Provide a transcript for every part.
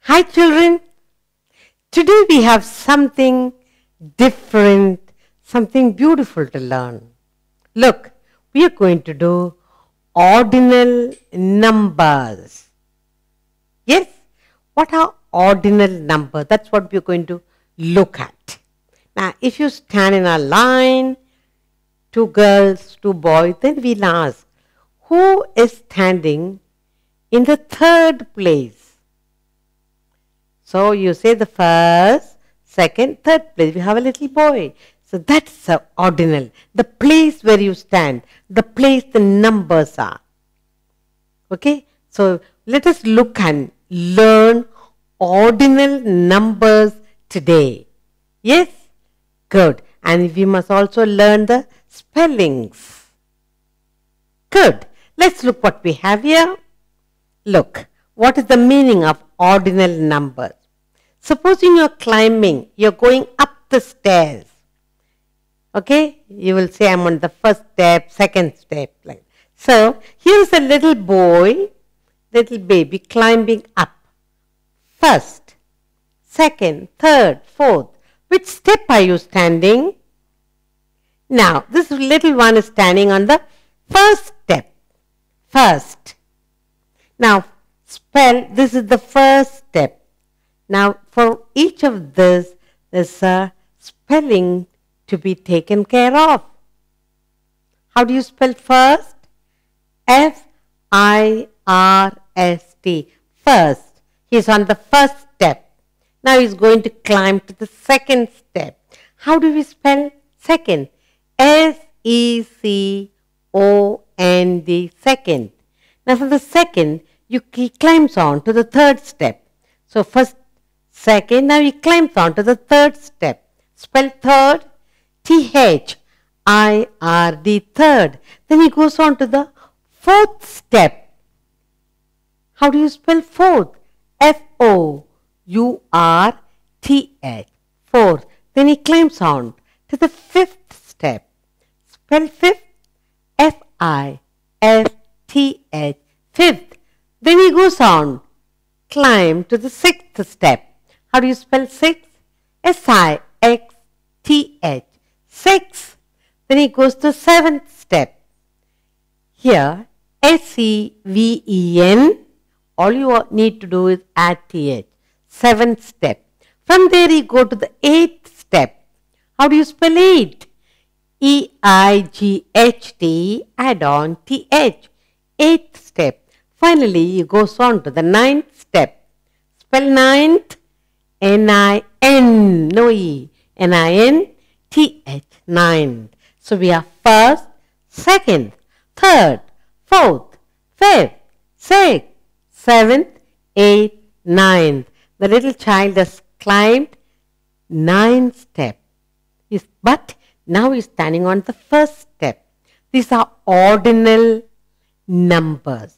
Hi children, today we have something different, something beautiful to learn. Look, we are going to do ordinal numbers. Yes, what are ordinal numbers? That's what we are going to look at. Now, if you stand in a line, two girls, two boys, then we'll ask, who is standing in the third place? So you say the first, second, third place. We have a little boy. So that's the ordinal. The place where you stand. The place the numbers are. Okay. So let us look and learn ordinal numbers today. Yes? Good. And we must also learn the spellings. Good. Let's look what we have here. Look. What is the meaning of ordinal numbers? Supposing you're climbing, you're going up the stairs. Okay? You will say, I'm on the first step, second step. Like. So, here's a little boy, little baby climbing up. First, second, third, fourth. Which step are you standing? Now, this little one is standing on the first step. First. Now, spell, this is the first step. Now, for each of this, there's a spelling to be taken care of. How do you spell first? F-I-R-S-T. First. He's on the first step. Now he's going to climb to the second step. How do we spell second? S-E-C-O-N-D. Second. Now for the second, he climbs on to the third step. So first, second, now he climbs on to the third step. Spell third, T-H-I-R-D, third. Then he goes on to the fourth step. How do you spell fourth? F-O-U-R-T-H, fourth. Then he climbs on to the fifth step. Spell fifth, F-I-F-T-H, fifth. Then he goes on, climb to the sixth step. How do you spell sixth? S-I-X-T-H, sixth. Then he goes to seventh step. Here, S-E-V-E-N, all you need to do is add T-H, seventh step. From there he go to the eighth step. How do you spell eight? E-I-G-H-T, add on T-H, eighth step. Finally, he goes on to the ninth step. Spell ninth, N-I-N, no E, N-I-N-T-H, ninth. So we have first, second, third, fourth, fifth, sixth, seventh, eighth, ninth. The little child has climbed 9 steps. But now he is standing on the first step. These are ordinal numbers.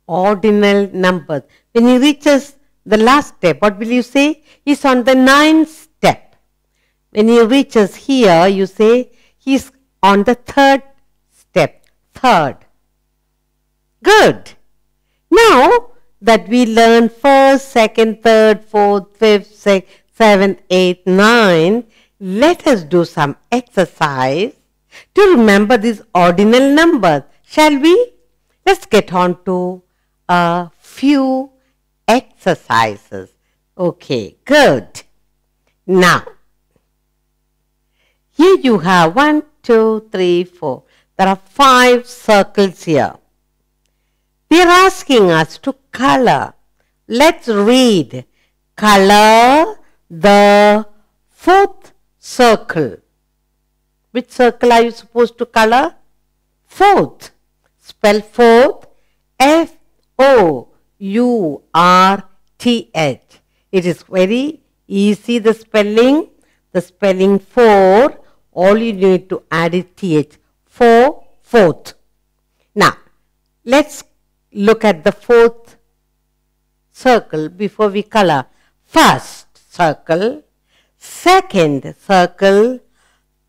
Ordinal numbers. When he reaches the last step, what will you say? He's on the 9th step. When he reaches here, you say he's on the 3rd step. Third. Good. Now that we learn first, second, third, fourth, fifth, sixth, seventh, eighth, ninth, let us do some exercise to remember these ordinal numbers. Shall we? Let's get on to a few exercises. Okay, good. Now, here you have 1, 2, 3, 4. There are 5 circles here. They are asking us to color. Let's read. Color the 4th circle. Which circle are you supposed to color? 4th. Spell 4th. F-O-U-R-T-H. It is very easy, the spelling. The spelling 4. All you need to add is T-H. 4, 4th. Now, let's look at the 4th circle before we color. First circle, second circle,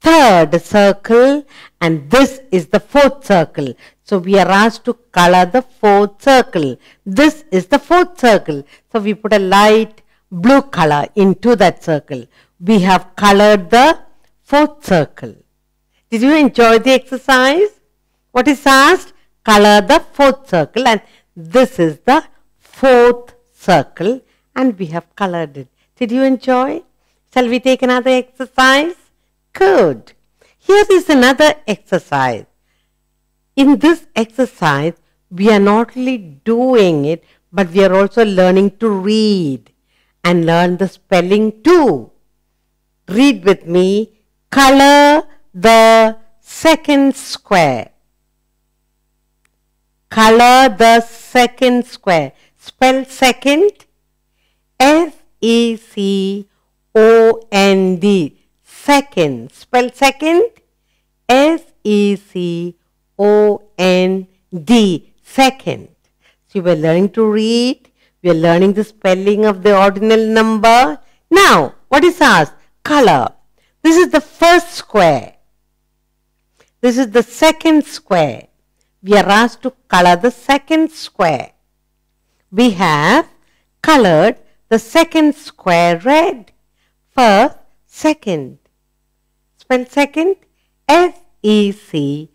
third circle and this is the fourth circle. So we are asked to color the fourth circle. This is the fourth circle. So we put a light blue color into that circle. We have colored the fourth circle. Did you enjoy the exercise? What is asked? Color the fourth circle and this is the fourth circle and we have colored it. Did you enjoy? Shall we take another exercise? Good. Here is another exercise. In this exercise, we are not only doing it, but we are also learning to read and learn the spelling too. Read with me. Color the second square. Color the second square. Spell second. S-E-C-O-N-D. Second. Spell second. S-E-C-O-N-D. Second. So you were learning to read. We are learning the spelling of the ordinal number. Now, what is asked? Color. This is the first square. This is the second square. We are asked to color the second square. We have colored the second square red. First, second. Spell second. S-E-C-O-N-D.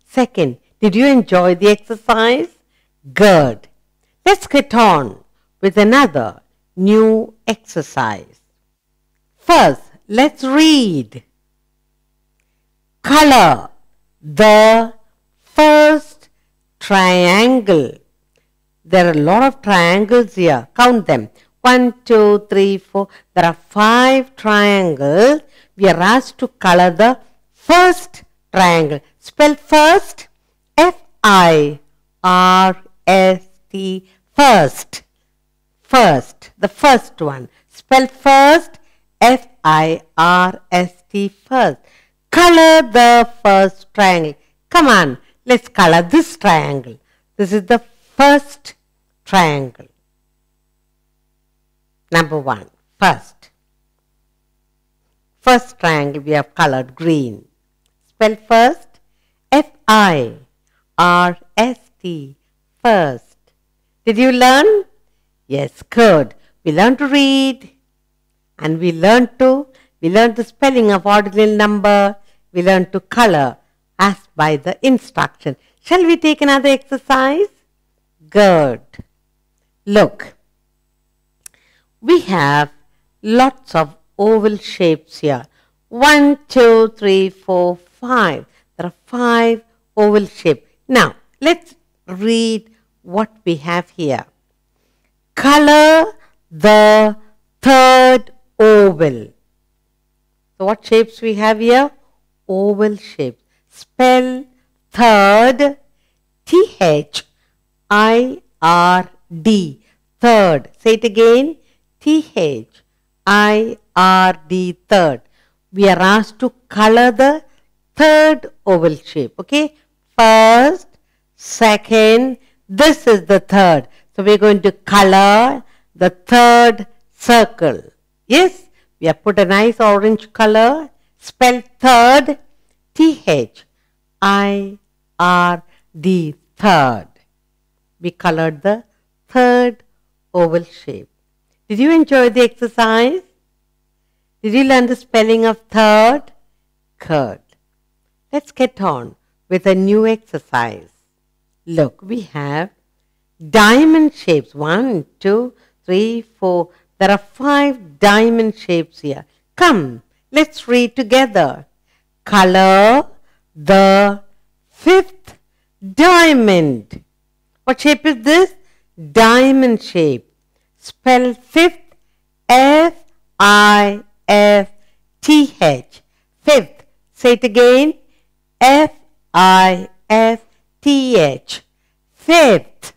Second. Did you enjoy the exercise? Good. Let's get on with another new exercise. First, let's read. Color the first triangle. There are a lot of triangles here. Count them. 1, 2, 3, 4. There are 5 triangles. We are asked to color the first triangle. Spell first. F-I-R-S-T. First. First. The first one. Spell first. F-I-R-S-T. First. Color the first triangle. Come on, let's color this triangle. This is the first triangle. Number 1, first. First triangle we have colored green. Spell first. F-I-R-S-T. First. Did you learn? Yes, good. We learned to read and we learned the spelling of ordinal number. We learned to color as by the instruction. Shall we take another exercise? Good. Look. We have lots of oval shapes here. 1, 2, 3, 4, 5. There are 5 oval shapes. Now, let's read what we have here. Color the third oval. So what shapes we have here? Oval shapes. Spell third. T-H-I-R-D. Third. Say it again. T-H-I-R-D. Third. We are asked to color the third oval shape. Okay. First, second. This is the third. So we are going to color the third circle. Yes. We have put a nice orange color. Spell third. T-H-I-R-D. Third. We colored the third oval shape. Did you enjoy the exercise? Did you learn the spelling of third? Good. Let's get on with a new exercise. Look, we have diamond shapes. 1, 2, 3, 4. There are 5 diamond shapes here. Come, let's read together. Color the fifth diamond. What shape is this? Diamond shape. Spell fifth. F-I-F-T-H. Fifth. Say it again. F-I-F-T-H. Fifth.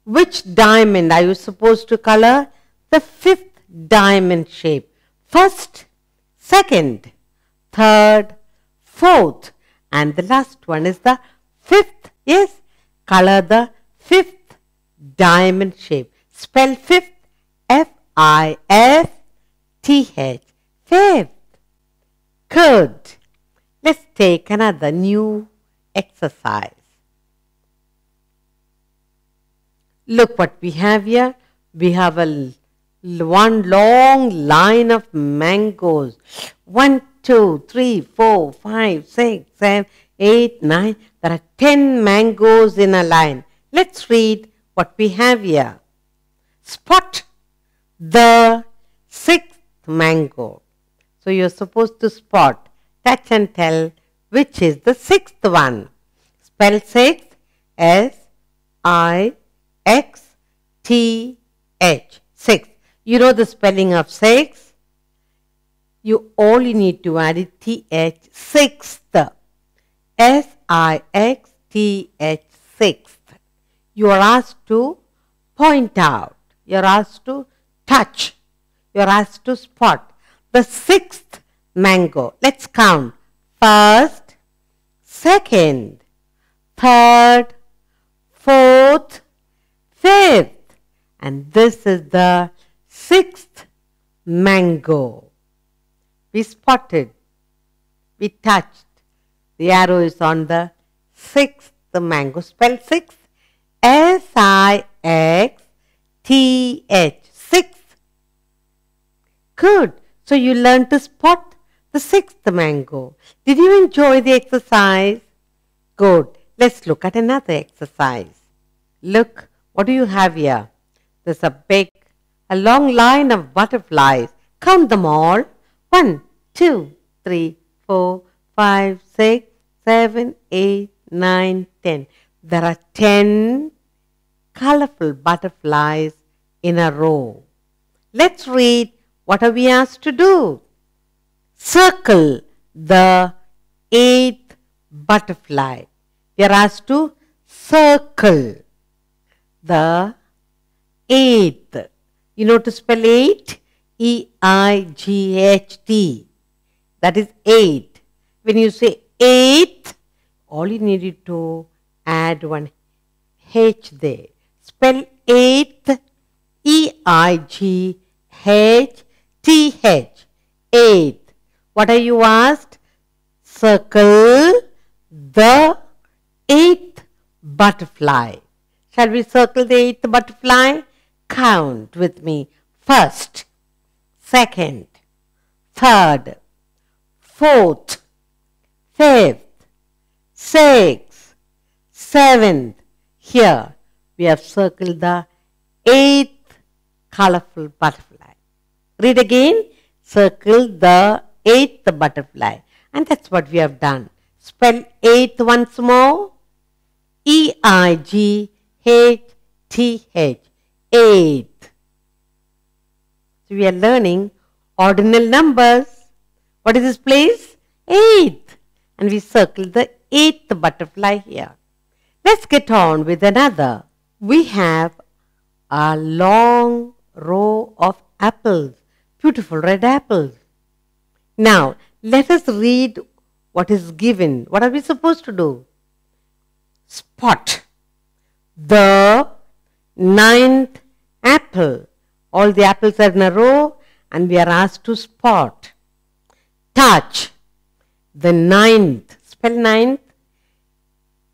Which diamond are you supposed to color? The fifth diamond shape. First, second, third, fourth, and the last one is the fifth. Yes, color the fifth diamond shape. Spell fifth. F-I-F-T-H. fifth. Good. Let's take another new exercise. Look what we have here. We have one long line of mangoes. 1, 2, 3, 4, 5, 6, 7, 8, 9. There are 10 mangoes in a line. Let's read what we have here. Spot the 6th mango. So you're supposed to spot, touch and tell which is the 6th one. Spell 6, S-I-X-T-H. 6. You know the spelling of 6? All you need to add is T-H, 6th. S-I-X-T-H, 6th. You are asked to point out. You are asked to touch. You are asked to spot the 6th mango. Let's count. 1st, 2nd, 3rd, 4th, 5th. And this is the 6th mango. We spotted. We touched. The arrow is on the 6th mango. Spell 6. S-I-X-T-H. 6th. Good. So you learned to spot the 6th mango. Did you enjoy the exercise? Good. Let's look at another exercise. Look, what do you have here? There's a long line of butterflies. Count them all. 1, 2, 3, 4, 5, 6, 7, 8, 9, 10. There are 10 colorful butterflies in a row. Let's read what are we asked to do. Circle the 8th butterfly. We are asked to circle the 8th. You know to spell 8? E-I-G-H-T. That is 8. When you say 8th, all you needed to add one H there. Spell 8th, E-I-G-H-T-H. 8th. What are you asked? Circle the 8th butterfly. Shall we circle the 8th butterfly? Count with me. 1st, 2nd, 3rd, 4th, 5th, 6th, 7th. Here we have circled the 8th colorful butterfly. Read again. Circle the 8th butterfly. And that's what we have done. Spell 8th once more. E-I-G-H-T-H. 8th. So we are learning ordinal numbers. What is this place? 8th. And we circle the 8th butterfly here. Let's get on with another. We have a long row of apples. Beautiful red apples. Now, let us read what is given. What are we supposed to do? Spot the 9th apple. All the apples are in a row and we are asked to spot. Touch the 9th. Spell 9th.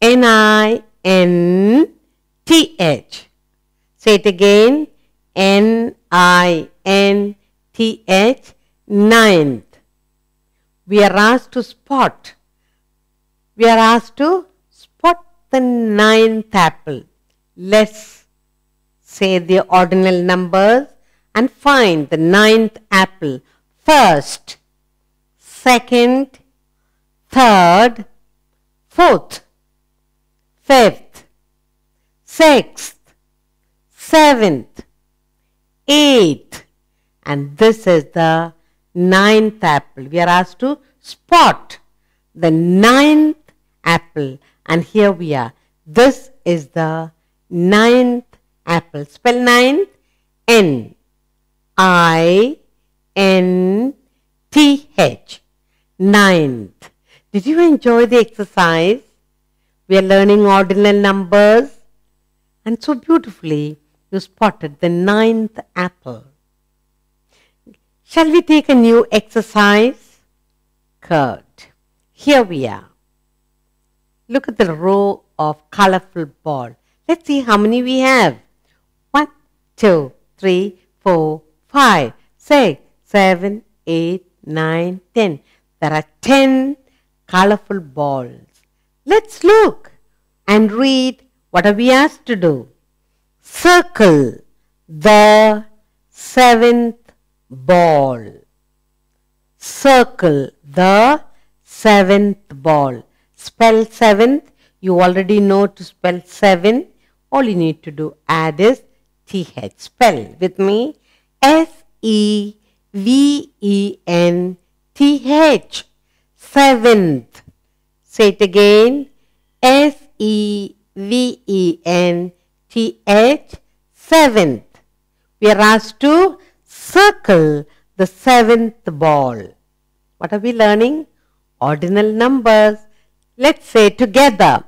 N-I-N-T-H. Say it again. N-I-N-T-H. 9th. We are asked to spot. We are asked to spot the 9th apple. Let's say the ordinal numbers and find the 9th apple. 1st, 2nd, 3rd, 4th, 5th, 6th, 7th, 8th. And this is the 9th apple. We are asked to spot the 9th apple. And here we are. This is the 9th apple. Spell 9th. N-I-N-T-H. 9th. Did you enjoy the exercise? We are learning ordinal numbers. And so beautifully you spotted the 9th apple. Shall we take a new exercise? Good. Here we are. Look at the row of colorful balls. Let's see how many we have. 1, 2, 3, 4, 5, 6, 7, 8, 9, 10. There are 10 colorful balls. Let's look and read what are we asked to do. Circle the 7th ball. Circle the 7th ball. Spell 7th. You already know to spell 7. All you need to do add is TH. Spell with me. SEVENTH. 7th. Say it again. SEVENTH. 7th. We are asked to circle the 7th ball. What are we learning? Ordinal numbers. Let's say together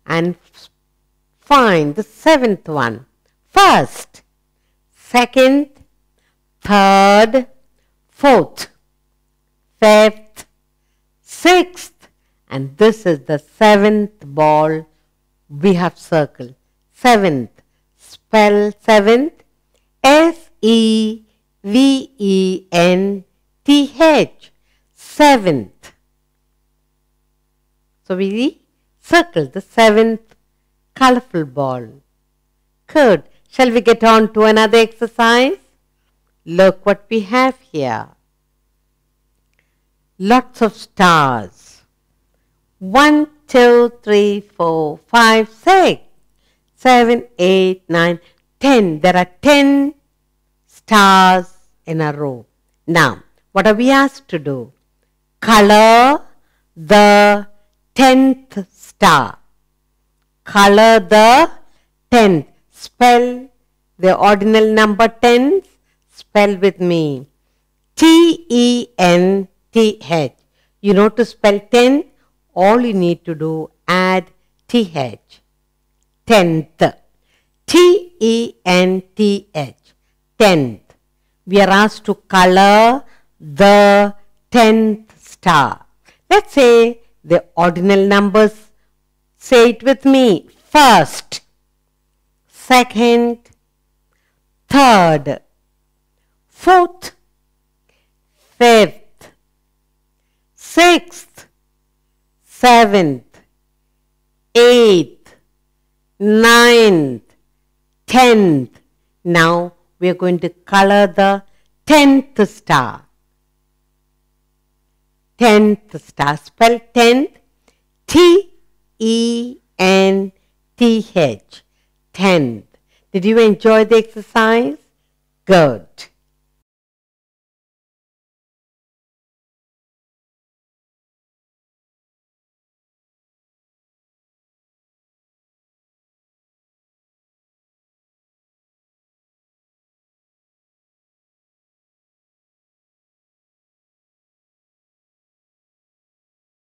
and find the 7th one. First, second, third, fourth, fifth, sixth, and this is the 7th ball we have circled. 7th. Spell 7th. SEVENTH. 7th. So we circle the 7th colorful ball. Good. Shall we get on to another exercise? Look what we have here. Lots of stars. 1, 2, 3, 4, 5, 6, 7, 8, 9, 10. There are 10 stars in a row. Now, what are we asked to do? Color the 10th star. Color the 10th. Spell the ordinal number 10. Spell with me. TENTH. You know to spell 10. All you need to do add TH. 10th. TENTH. 10th. We are asked to color the 10th star. Let's say the ordinal numbers. Say it with me. First, second, third, fourth, fifth, sixth, seventh, eighth, ninth, 10th. Now we are going to color the 10th star. 10th star. Spell 10th. TENTH. 10th. Did you enjoy the exercise? Good.